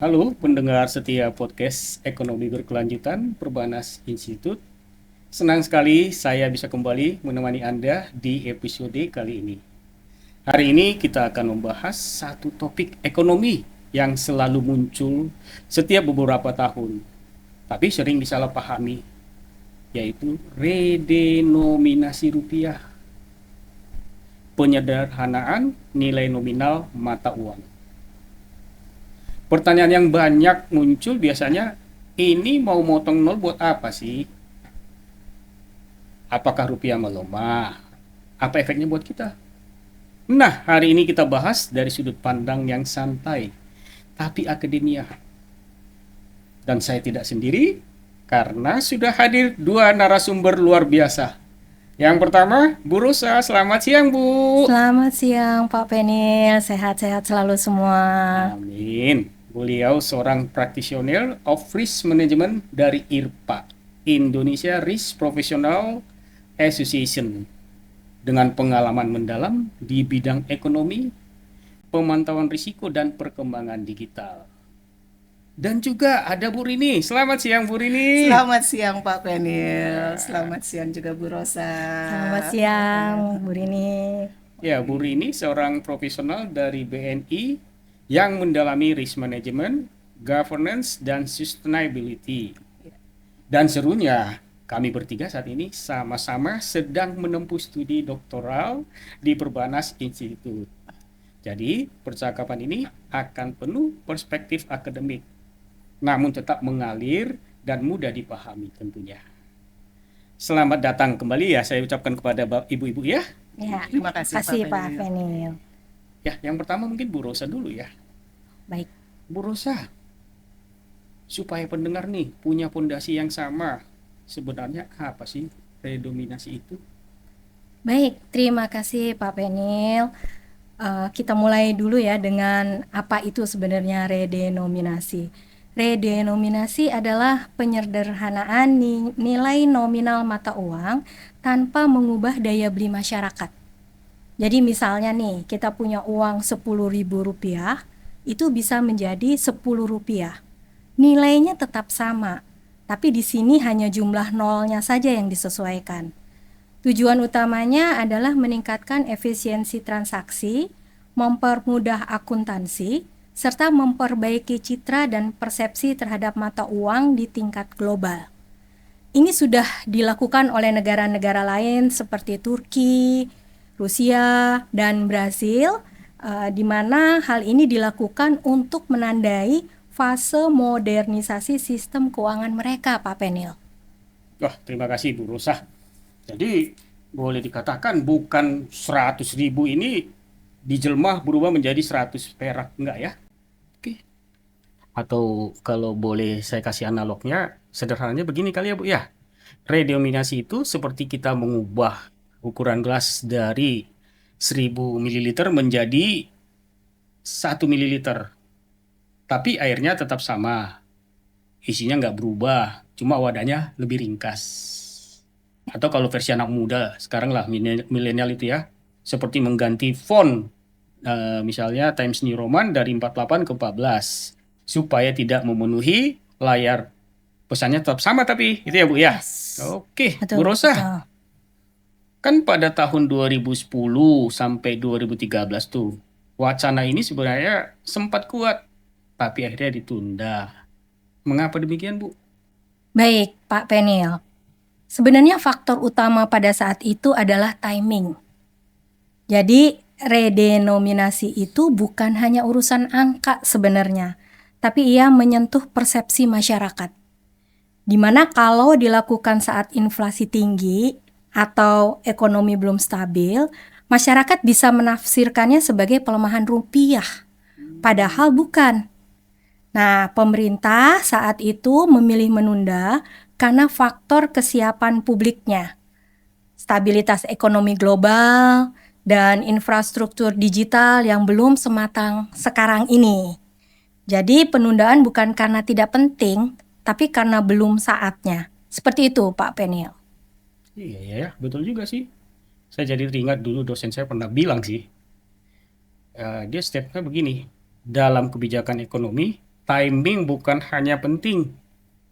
Halo pendengar setia podcast Ekonomi Berkelanjutan Perbanas Institute. Senang sekali saya bisa kembali menemani Anda di episode kali ini. Hari ini kita akan membahas satu topik ekonomi yang selalu muncul setiap beberapa tahun, tapi sering disalahpahami, yaitu redenominasi rupiah, penyederhanaan nilai nominal mata uang. Pertanyaan yang banyak muncul biasanya, ini mau motong nol buat apa sih? Apakah rupiah melemah? Apa efeknya buat kita? Nah, hari ini kita bahas dari sudut pandang yang santai, tapi akademia. Dan saya tidak sendiri, karena sudah hadir dua narasumber luar biasa. Yang pertama, Bu Rosa. Selamat siang, Bu. Selamat siang Pak Penil, sehat-sehat selalu semua. Amin. Beliau seorang practitioner of risk management dari IRPA, Indonesia Risk Professional Association, dengan pengalaman mendalam di bidang ekonomi, pemantauan risiko, dan perkembangan digital. Dan juga ada Bu Rini. Selamat siang, Bu Rini. Selamat siang Pak Penil, selamat siang juga Bu Rosa. Selamat siang Bu Rini. Ya, Bu Rini seorang profesional dari BNI yang mendalami risk management, governance, dan sustainability. Dan serunya, kami bertiga saat ini sama-sama sedang menempuh studi doktoral di Perbanas Institute. Jadi, percakapan ini akan penuh perspektif akademik, namun tetap mengalir dan mudah dipahami tentunya. Selamat datang kembali ya, saya ucapkan kepada ibu-ibu ya. Ya, Terima kasih kasih Pak Pak Penil. Penil. Ya, yang pertama mungkin Bu Rosa dulu ya. Baik, Bu Rosa, supaya pendengar nih punya pondasi yang sama, sebenarnya apa sih redominasi itu? baik. Terima kasih Pak Penil. Kita mulai dulu ya dengan apa itu sebenarnya redenominasi. Redenominasi adalah penyederhanaan nilai nominal mata uang tanpa mengubah daya beli masyarakat. Jadi misalnya nih, kita punya uang Rp10.000, itu bisa menjadi Rp10. Nilainya tetap sama, tapi di sini hanya jumlah nolnya saja yang disesuaikan. Tujuan utamanya adalah meningkatkan efisiensi transaksi, mempermudah akuntansi, serta memperbaiki citra dan persepsi terhadap mata uang di tingkat global. Ini sudah dilakukan oleh negara-negara lain seperti Turki, Rusia, dan Brasil, di mana hal ini dilakukan untuk menandai fase modernisasi sistem keuangan mereka, Pak Penil. Wah, terima kasih Bu Rosa. Jadi boleh dikatakan bukan 100.000 ini dijelmah berubah menjadi 100 perak, enggak ya? Oke. Atau kalau boleh saya kasih analognya, sederhananya begini kali ya Bu ya. Redenominasi itu seperti kita mengubah ukuran gelas dari 1000 ml menjadi 1 ml. Tapi airnya tetap sama, isinya nggak berubah, cuma wadahnya lebih ringkas. Atau kalau versi anak muda sekarang lah, milenial itu ya, seperti mengganti font, misalnya Times New Roman dari 48 ke 14, supaya tidak memenuhi layar. Pesannya tetap sama tapi, itu ya Bu ya? Yes. Oke, Bu Betul, Rosa, betul. kan pada tahun 2010 sampai 2013 tuh, wacana ini sebenarnya sempat kuat, tapi akhirnya ditunda. Mengapa demikian, Bu? Baik, Pak Penil. Sebenarnya faktor utama pada saat itu adalah timing. Jadi, redenominasi itu bukan hanya urusan angka sebenarnya, tapi ia menyentuh persepsi masyarakat. Di mana kalau dilakukan saat inflasi tinggi atau ekonomi belum stabil, masyarakat bisa menafsirkannya sebagai pelemahan rupiah, padahal bukan. Nah, pemerintah saat itu memilih menunda karena faktor kesiapan publiknya, stabilitas ekonomi global, dan infrastruktur digital yang belum sematang sekarang ini. Jadi penundaan bukan karena tidak penting, tapi karena belum saatnya. Seperti itu, Pak Penil. Iya, ya, betul juga sih. Saya jadi teringat dulu dosen saya pernah bilang sih, dia stepnya begini, dalam kebijakan ekonomi, timing bukan hanya penting,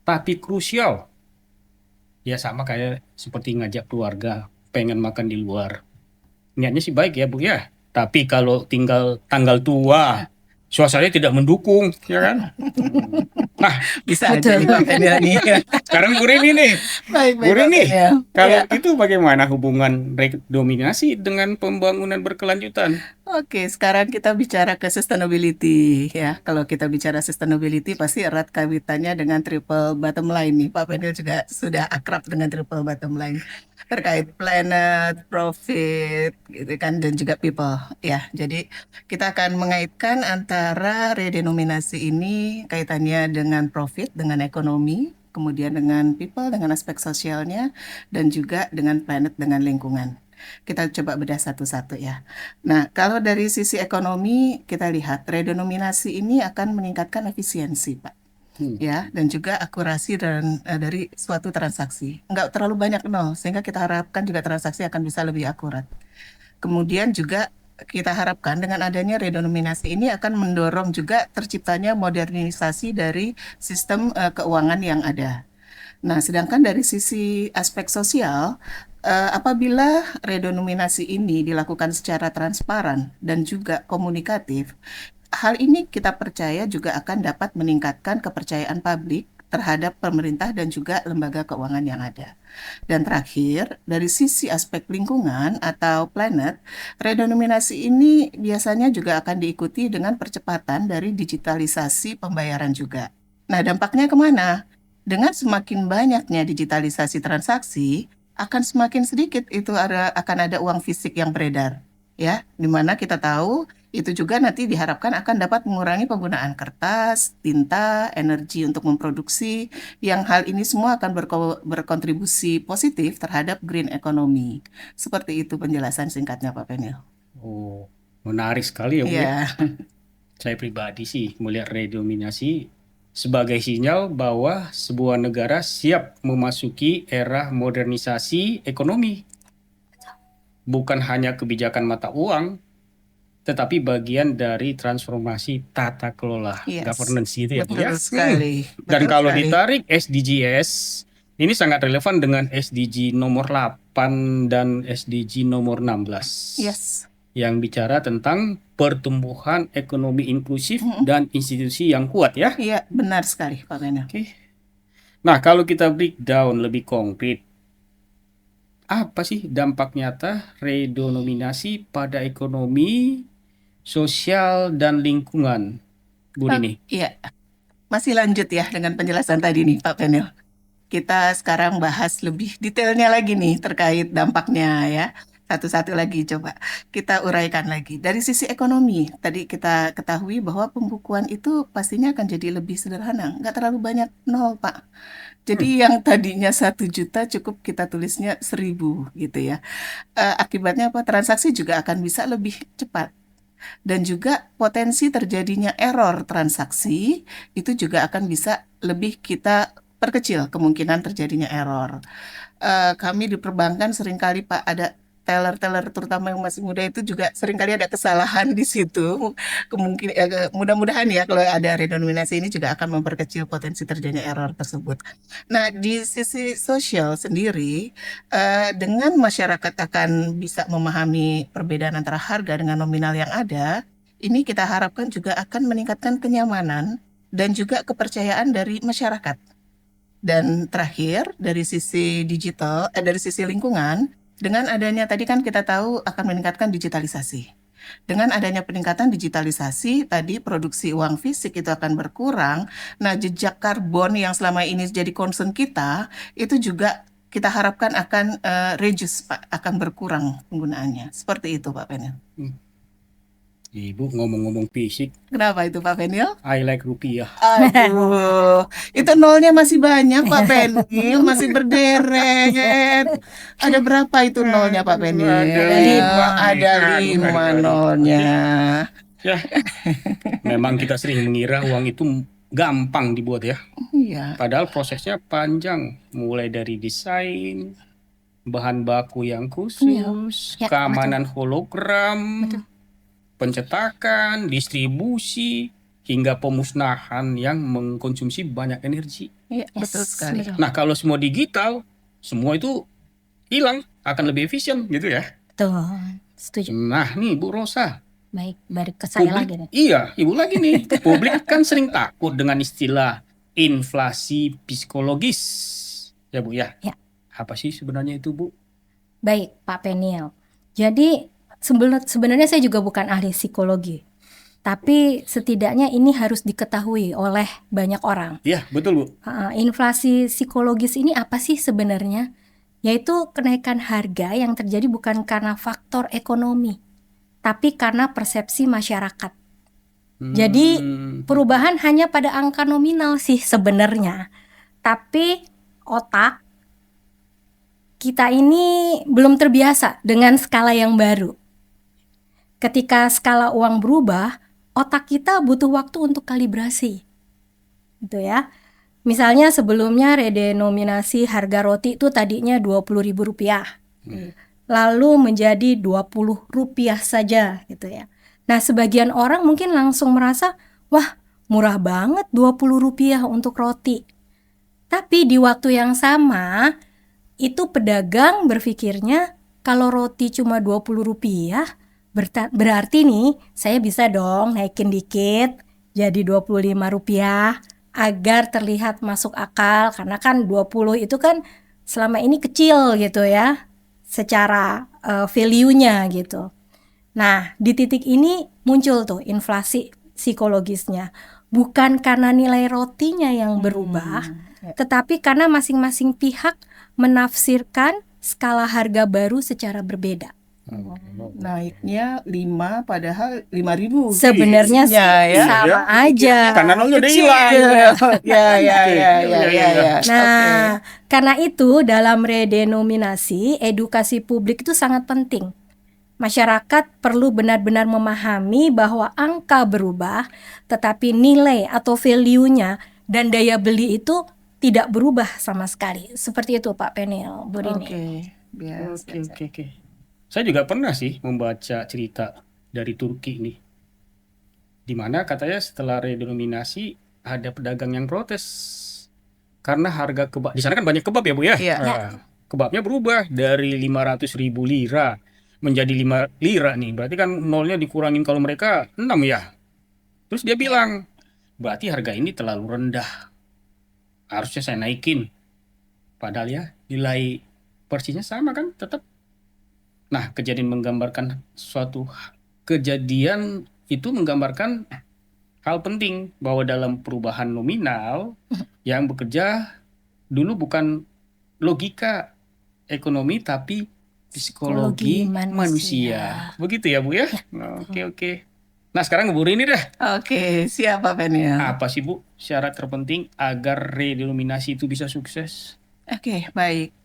tapi krusial. Ya sama kayak seperti ngajak keluarga pengen makan di luar. Niatnya sih baik ya Bu ya. Tapi kalau tinggal tanggal tua, suasananya tidak mendukung, ya kan? Nah, Bisa aja nih Pak Penil nih. sekarang Bu Rini nih. Baik, Bu Pak Rini, Penil. kalau Ya. itu bagaimana hubungan redominasi dengan pembangunan berkelanjutan? Oke, sekarang kita bicara ke sustainability ya. Kalau kita bicara sustainability pasti erat kaitannya dengan triple bottom line nih. Pak Penil juga sudah akrab dengan triple bottom line terkait planet, profit, gitu kan, dan juga people ya. Jadi kita akan mengaitkan antara redenominasi ini kaitannya dengan profit, dengan ekonomi, kemudian dengan people, dengan aspek sosialnya, dan juga dengan planet, dengan lingkungan. Kita coba bedah satu-satu ya. Nah, kalau dari sisi ekonomi kita lihat redenominasi ini akan meningkatkan efisiensi, Pak. Ya, dan juga akurasi dari suatu transaksi. Nggak terlalu banyak nol, sehingga kita harapkan juga transaksi akan bisa lebih akurat. Kemudian juga kita harapkan dengan adanya redenominasi ini akan mendorong juga terciptanya modernisasi dari sistem keuangan yang ada. Nah, sedangkan dari sisi aspek sosial, apabila redenominasi ini dilakukan secara transparan dan juga komunikatif, hal ini kita percaya juga akan dapat meningkatkan kepercayaan publik terhadap pemerintah dan juga lembaga keuangan yang ada. Dan terakhir, dari sisi aspek lingkungan atau planet, redenominasi ini biasanya juga akan diikuti dengan percepatan dari digitalisasi pembayaran juga. Nah, dampaknya kemana? Dengan semakin banyaknya digitalisasi transaksi, akan semakin sedikit itu akan ada uang fisik yang beredar, ya, di mana kita tahu itu juga nanti diharapkan akan dapat mengurangi penggunaan kertas, tinta, energi untuk memproduksi, yang hal ini semua akan berkontribusi positif terhadap green economy. Seperti itu penjelasan singkatnya Pak Penil. Oh, menarik sekali ya Bu ya. Iya, Saya pribadi sih melihat redenominasi sebagai sinyal bahwa sebuah negara siap memasuki era modernisasi ekonomi. Bukan hanya kebijakan mata uang, tetapi bagian dari transformasi tata kelola yes, governance gitu ya Bu ya. betul sekali. Dan Betul kalau sekali. ditarik SDGs, ini sangat relevan dengan SDG nomor 8 dan SDG nomor 16. Yes, Yang bicara tentang pertumbuhan ekonomi inklusif Mm-mm. dan institusi yang kuat ya. iya benar sekali Pak Penil. Oke. Nah, kalau kita breakdown lebih konkret, apa sih dampak nyata redenominasi pada ekonomi, sosial, dan lingkungan, Bu Rini? Iya, masih lanjut ya dengan penjelasan tadi nih Pak Penil. Kita sekarang bahas lebih detailnya lagi nih terkait dampaknya ya. Satu-satu lagi coba kita uraikan lagi. Dari sisi ekonomi, tadi kita ketahui bahwa pembukuan itu pastinya akan jadi lebih sederhana. Nggak terlalu banyak nol, Pak. Jadi yang tadinya 1 juta cukup kita tulisnya 1.000 gitu ya. Akibatnya apa? Transaksi juga akan bisa lebih cepat. Dan juga potensi terjadinya error transaksi itu juga akan bisa lebih kita perkecil kemungkinan terjadinya error. Kami di perbankan seringkali Pak ada teller-teller terutama yang masih muda itu juga seringkali ada kesalahan di situ. Mudah-mudahan ya kalau ada redenominasi ini juga akan memperkecil potensi terjadinya error tersebut. Nah, di sisi sosial sendiri, dengan masyarakat akan bisa memahami perbedaan antara harga dengan nominal yang ada, ini kita harapkan juga akan meningkatkan kenyamanan dan juga kepercayaan dari masyarakat. Dan terakhir, dari sisi digital, dari sisi lingkungan, dengan adanya tadi kan kita tahu akan meningkatkan digitalisasi. Dengan adanya peningkatan digitalisasi, tadi produksi uang fisik itu akan berkurang. Nah, jejak karbon yang selama ini jadi concern kita, itu juga kita harapkan akan reduce, Pak, akan berkurang penggunaannya. Seperti itu, Pak Penil. Ibu ngomong-ngomong fisik, Kenapa itu, Pak Penil? I like rupiah. Aduh, itu nolnya masih banyak, Pak Penil, masih berderet. Ada berapa itu nolnya, Pak Penil? Ada 5. Ada 5 nolnya. Ya, memang kita sering mengira uang itu gampang dibuat ya. Iya, Padahal prosesnya panjang, mulai dari desain, bahan baku yang khusus, Ya, keamanan hologram, pencetakan, distribusi, hingga pemusnahan yang mengkonsumsi banyak energi. Iya, betul Yes, sekali. betul. Nah, kalau semua digital, semua itu hilang, akan lebih efisien gitu ya. Betul. Setuju. Nah, nih Bu Rosa, Baik, balik ke saya lagi nih. iya, Ibu lagi nih. Publik kan sering takut dengan istilah inflasi psikologis. Ya Bu ya. Ya. Apa sih sebenarnya itu Bu? Baik, Pak Penil. Jadi sebenarnya saya juga bukan ahli psikologi, tapi setidaknya ini harus diketahui oleh banyak orang. Iya, betul Bu. Inflasi psikologis ini apa sih sebenarnya? Yaitu kenaikan harga yang terjadi bukan karena faktor ekonomi, tapi karena persepsi masyarakat. Jadi perubahan hanya pada angka nominal sih sebenarnya, tapi otak kita ini belum terbiasa dengan skala yang baru. Ketika skala uang berubah, otak kita butuh waktu untuk kalibrasi. Gitu ya. Misalnya sebelumnya redenominasi harga roti itu tadinya Rp20.000. Lalu menjadi Rp20 saja gitu ya. Nah, sebagian orang mungkin langsung merasa, wah, murah banget Rp20 untuk roti. Tapi di waktu yang sama, itu pedagang berpikirnya kalau roti cuma Rp20, berarti nih saya bisa dong naikin dikit jadi Rp25 agar terlihat masuk akal, karena kan 20 itu kan selama ini kecil gitu ya secara value-nya gitu. Nah, di titik ini muncul tuh inflasi psikologisnya. Bukan karena nilai rotinya yang berubah, tetapi karena masing-masing pihak menafsirkan skala harga baru secara berbeda. Naiknya 5 padahal 5.000 Sebenarnya sih ya. sama aja. Karena nolnya udah Kecil. hilang. Ya. Nah, karena itu dalam redenominasi, edukasi publik itu sangat penting. Masyarakat perlu benar-benar memahami bahwa angka berubah, tetapi nilai atau value-nya dan daya beli itu tidak berubah sama sekali. Seperti itu Pak Penil, Bu Rini. Oke. Saya juga pernah sih membaca cerita dari Turki nih. Di mana katanya setelah redenominasi ada pedagang yang protes. Karena harga kebab, di sana kan banyak kebab ya Bu ya? Iya. Nah, kebabnya berubah dari 500.000 lira menjadi 5 lira nih. Berarti kan nolnya dikurangin kalau mereka 6 ya. Terus dia bilang, berarti harga ini terlalu rendah. Harusnya saya naikin. Padahal ya nilai persisnya sama kan tetap. Nah, kejadian itu menggambarkan hal penting bahwa dalam perubahan nominal yang bekerja dulu bukan logika ekonomi tapi psikologi manusia. Begitu ya Bu ya? Oke. Nah, sekarang Bu Rini dah. Oke, siap Pak Penil. Apa sih Bu syarat terpenting agar redenominasi itu bisa sukses? Oke, baik.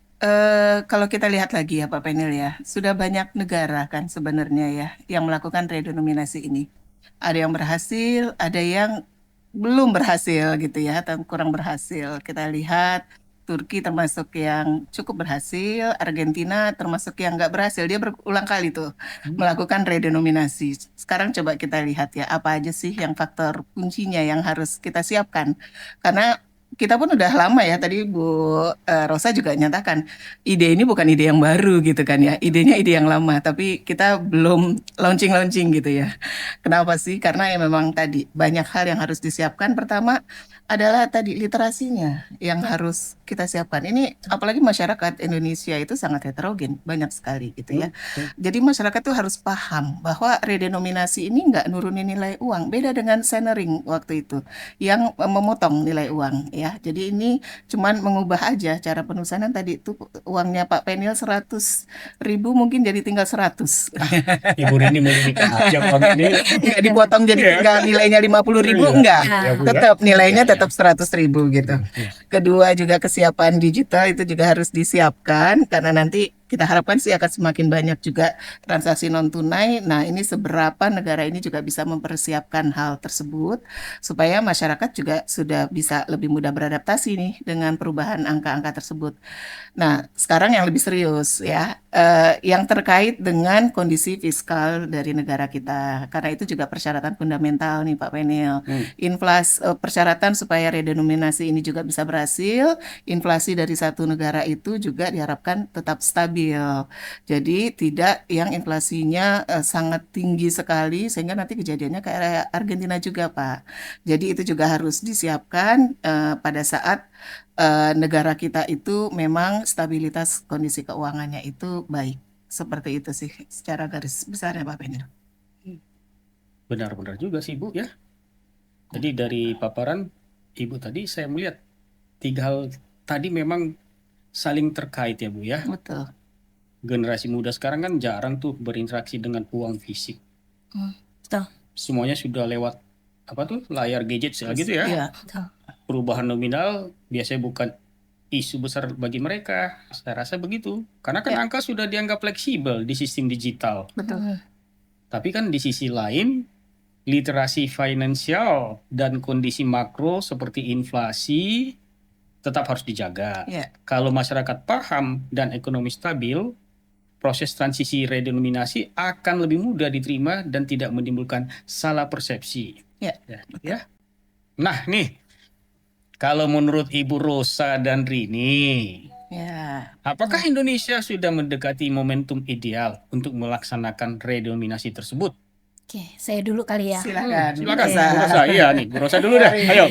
Kalau kita lihat lagi ya Pak Penil ya, sudah banyak negara kan sebenarnya ya yang melakukan redenominasi ini. Ada yang berhasil, ada yang belum berhasil gitu ya, atau kurang berhasil. Kita lihat Turki termasuk yang cukup berhasil, Argentina termasuk yang nggak berhasil. Dia berulang kali tuh melakukan redenominasi. Sekarang coba kita lihat ya, apa aja sih yang faktor kuncinya yang harus kita siapkan. Karena kita pun udah lama ya, tadi Bu Rosa juga nyatakan ide ini bukan ide yang baru gitu kan ya, idenya ide yang lama, tapi kita belum launching gitu ya. Kenapa sih? Karena ya memang tadi banyak hal yang harus disiapkan. Pertama adalah tadi literasinya yang harus kita siapkan. Ini apalagi masyarakat Indonesia itu sangat heterogen, banyak sekali gitu ya. Jadi masyarakat tuh harus paham bahwa redenominasi ini nggak nurunin nilai uang, beda dengan centering waktu itu yang memotong nilai uang ya. Jadi ini cuman mengubah aja cara penulisan tadi itu, uangnya Pak Penil 100.000 mungkin jadi tinggal 100. Ibu Rini mau nikah aja Pak ini. Nggak dipotong jadi tinggal nilainya 50.000, enggak. Tetap nilainya tetap 100.000 gitu. Kedua juga kesiapan digital itu juga harus disiapkan, karena nanti kita harapkan sih akan semakin banyak juga transaksi non tunai. Nah, ini seberapa negara ini juga bisa mempersiapkan hal tersebut supaya masyarakat juga sudah bisa lebih mudah beradaptasi nih dengan perubahan angka-angka tersebut. Nah, sekarang yang lebih serius ya, yang terkait dengan kondisi fiskal dari negara kita. Karena itu juga persyaratan fundamental nih Pak Penil. Persyaratan supaya redenominasi ini juga bisa berhasil, inflasi dari satu negara itu juga diharapkan tetap stabil. Jadi tidak yang inflasinya sangat tinggi sekali sehingga nanti kejadiannya kayak Argentina juga Pak. Jadi itu juga harus disiapkan pada saat negara kita itu memang stabilitas kondisi keuangannya itu baik. Seperti itu sih secara garis besarnya Pak Penil. Benar-benar juga sih Bu ya. Jadi dari paparan Ibu tadi saya melihat 3 hal tadi memang saling terkait ya Bu ya. Betul. Generasi muda sekarang kan jarang tuh berinteraksi dengan uang fisik. Betul. Semuanya sudah lewat layar gadget gitu ya. Iya. Betul. Perubahan nominal biasanya bukan isu besar bagi mereka. Saya rasa begitu. Karena kan angka sudah dianggap fleksibel di sistem digital. Betul. Tapi kan di sisi lain, literasi finansial dan kondisi makro seperti inflasi tetap harus dijaga. Iya. Kalau masyarakat paham dan ekonomi stabil, proses transisi redenominasi akan lebih mudah diterima dan tidak menimbulkan salah persepsi. Iya. Ya. Nah, nih, kalau menurut Ibu Rosa dan Rini, Ya. apakah Indonesia sudah mendekati momentum ideal untuk melaksanakan redenominasi tersebut? Oke, saya dulu kali ya. Silakan. Silakan, Rosa. Bu Rosa. Iya nih, Bu Rosa dulu dah. Ayo.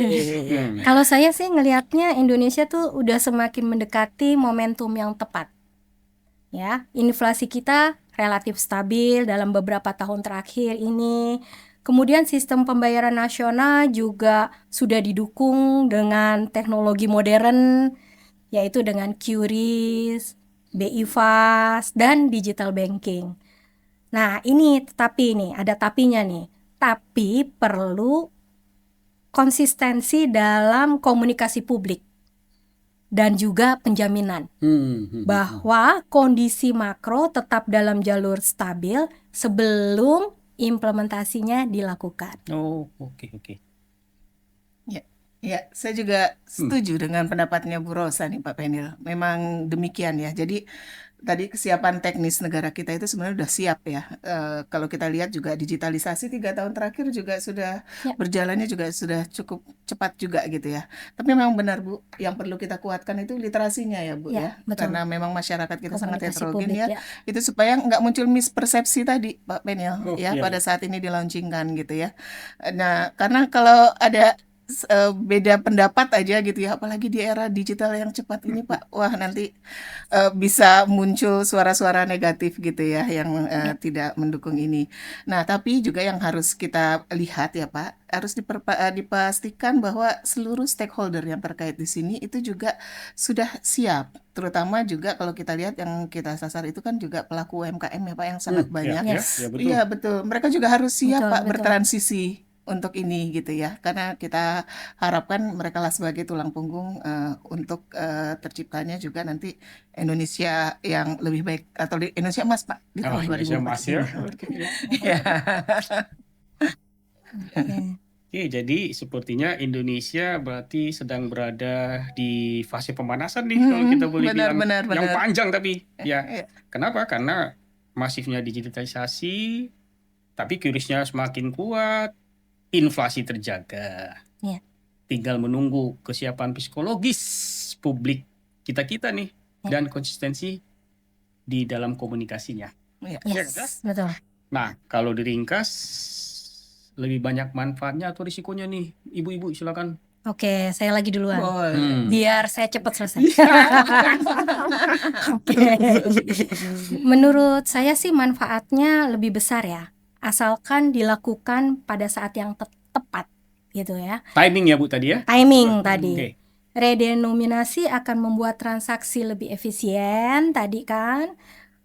Kalau saya sih ngelihatnya Indonesia tuh udah semakin mendekati momentum yang tepat. Ya, inflasi kita relatif stabil dalam beberapa tahun terakhir ini. Kemudian sistem pembayaran nasional juga sudah didukung dengan teknologi modern, yaitu dengan QRIS, BI Fast, dan digital banking. Nah, ada tapinya nih. Tapi perlu konsistensi dalam komunikasi publik dan juga penjaminan bahwa kondisi makro tetap dalam jalur stabil sebelum implementasinya dilakukan. Oh, oke. Ya, saya juga setuju dengan pendapatnya Bu Rosa nih Pak Penil. Memang demikian ya. Jadi tadi kesiapan teknis negara kita itu sebenarnya sudah siap ya. Kalau kita lihat juga digitalisasi 3 tahun terakhir juga sudah berjalannya juga sudah cukup cepat juga gitu ya. Tapi memang benar Bu, yang perlu kita kuatkan itu literasinya ya Bu ya. Betul. Karena memang masyarakat kita sangat Komunikasi heterogen publik, ya. Itu supaya nggak muncul mispersepsi tadi Pak Penil ya pada saat ini dilaunchingkan gitu ya. Nah, karena kalau ada beda pendapat aja gitu ya, apalagi di era digital yang cepat ini Pak, wah nanti bisa muncul suara-suara negatif gitu ya yang tidak mendukung ini. Nah, tapi juga yang harus kita lihat ya Pak, harus dipastikan bahwa seluruh stakeholder yang terkait di sini itu juga sudah siap. Terutama juga kalau kita lihat yang kita sasar itu kan juga pelaku UMKM ya Pak yang sangat banyak. Iya betul. Mereka juga harus siap Pak bertransisi untuk ini gitu ya, karena kita harapkan mereka lah sebagai tulang punggung untuk terciptanya juga nanti Indonesia yang lebih baik atau Indonesia emas Pak di tahun 2040. Indonesia emas ya. Oke, jadi sepertinya Indonesia berarti sedang berada di fase pemanasan nih kalau kita boleh bilang yang panjang tapi ya. Kenapa? Karena masifnya digitalisasi, tapi QRIS-nya semakin kuat. Inflasi terjaga. Tinggal menunggu kesiapan psikologis publik kita nih dan konsistensi di dalam komunikasinya. Betul. Nah, kalau diringkas lebih banyak manfaatnya atau risikonya nih, Ibu-ibu silakan. Oke, saya lagi duluan. Biar saya cepat selesai. Menurut saya sih manfaatnya lebih besar ya. Asalkan dilakukan pada saat yang tepat gitu ya. Timing ya Bu tadi ya? Timing tadi. Redenominasi akan membuat transaksi lebih efisien tadi kan.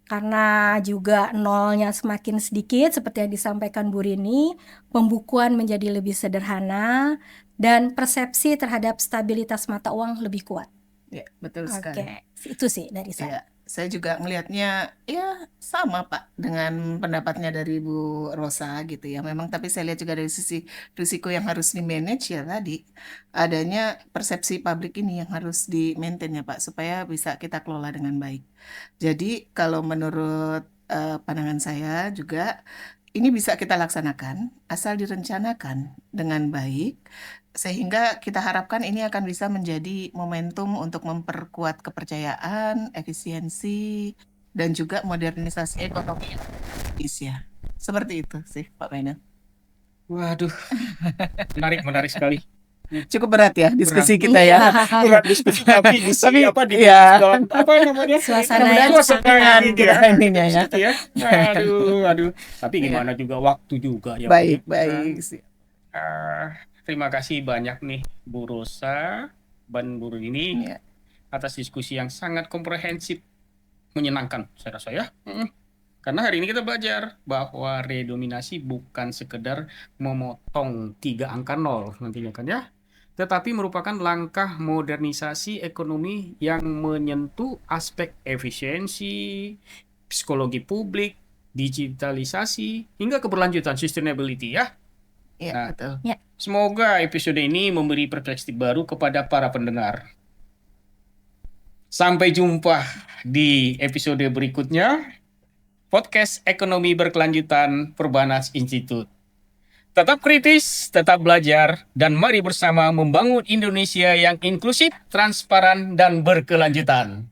Karena juga nolnya semakin sedikit seperti yang disampaikan Bu Rini, pembukuan menjadi lebih sederhana dan persepsi terhadap stabilitas mata uang lebih kuat. Ya, betul sekali. Oke, itu sih dari saya. Saya juga ngelihatnya ya sama Pak dengan pendapatnya dari Bu Rosa gitu ya. Memang tapi saya lihat juga dari sisi risiko yang harus di-manage ya tadi. Adanya persepsi publik ini yang harus di-maintain ya Pak supaya bisa kita kelola dengan baik. Jadi kalau menurut pandangan saya juga ini bisa kita laksanakan asal direncanakan dengan baik sehingga kita harapkan ini akan bisa menjadi momentum untuk memperkuat kepercayaan, efisiensi, dan juga modernisasi ekonomi Indonesia. Seperti itu sih, Pak Menel. Waduh, menarik sekali. Cukup berat ya diskusi Berat. kita ya. Berat diskusi tapi Tapi, di iya. dalam apa namanya? Suasana Mudah-mudahan yang kesenangan Iya. kita ininya ya. Gitu ya. Aduh. Tapi gimana juga waktu juga ya. Baik, Pak. baik. sih. Terima kasih banyak nih Bu Rosa dan Bu ini Iya. atas diskusi yang sangat komprehensif, menyenangkan saya rasa ya. Karena hari ini kita belajar bahwa redominasi bukan sekedar memotong 3 angka nol nantinya kan ya, tetapi merupakan langkah modernisasi ekonomi yang menyentuh aspek efisiensi, psikologi publik, digitalisasi, hingga keberlanjutan sustainability ya. Iya, Nah, betul. Semoga episode ini memberi perspektif baru kepada para pendengar. Sampai jumpa di episode berikutnya. Podcast Ekonomi Berkelanjutan Perbanas Institute. Tetap kritis, tetap belajar, dan mari bersama membangun Indonesia yang inklusif, transparan, dan berkelanjutan.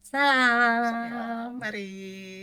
Salam. Mari.